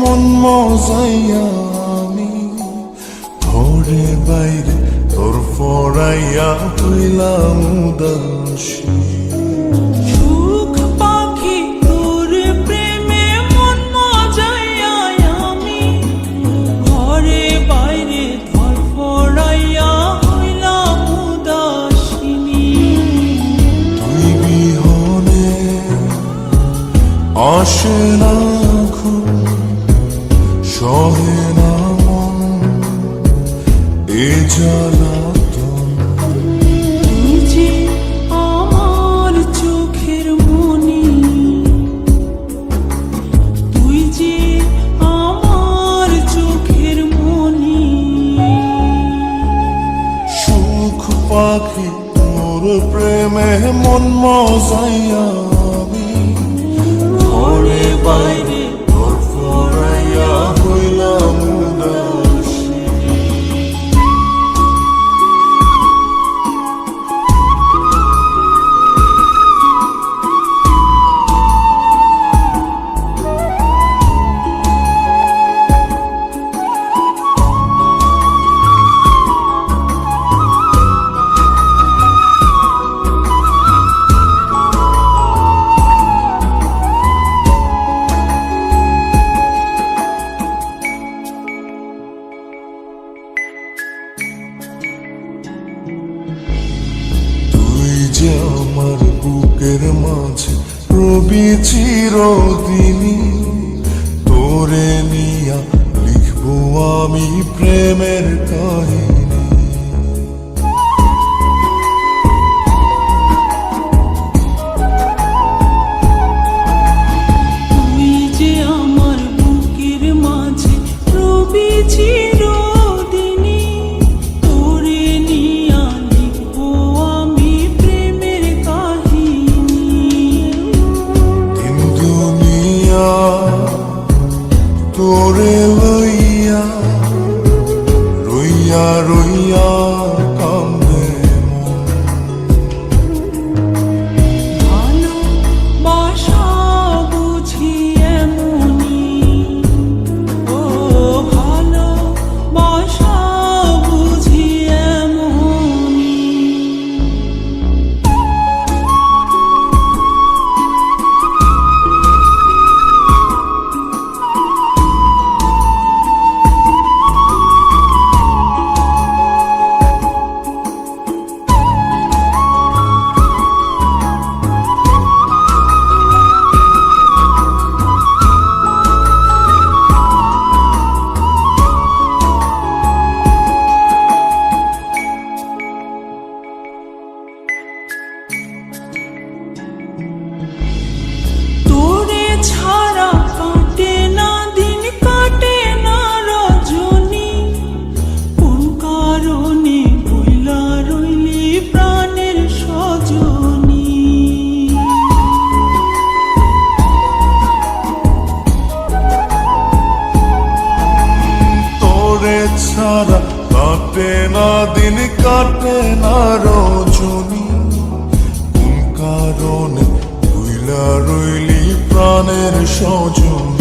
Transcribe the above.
মন মজাইয়া আমি ঘরে বাইরে তোর ফরাইয়া হইলাম উদাসী। সুখ পাখি তোর প্রেমে মন মজাইয়া আমি ঘরে বাইরে ধরফরাইয়া হইলাম উদাসিনী। তুই বিহনে আসে না ঘুম, সহে না মন এ জ্বালাতন। তুই যে আমার চোখের মনি, তুই যে আমার চোখের মনি। সুখ পাখি তোর প্রেমে মন মজাইয়া আমি ঘরে বাইরে তোর ফরাইয়া হইলাম উদাসী। যে আমার বুকের মাঝে রবি চিরদিনই, তোরে নিয়া লিখবো আমি প্রেমের কাহিনী। তুই যে আমার বুকের মাঝে রবি চিরদিনই, তোরে নিয়া লিখবো আমি প্রেমের কাহিনী। দিন দুনিয়া তোরে লইয়া রইয়া রইয়া কান্দে মন। ভালোবাসা বুঝি এমনি, ও ভালোবাসা বুঝি এমনি। তোরে ছাড়া কাটে না দিন, কাটে না রজনী। কোন কারণে বইলা রইলি প্রাণের সজনী। তোরে ছাড়া কাটে না দিন, কাটে না রজনী। কোন কারণে ভুইলা রইলি প্রাণের সজন।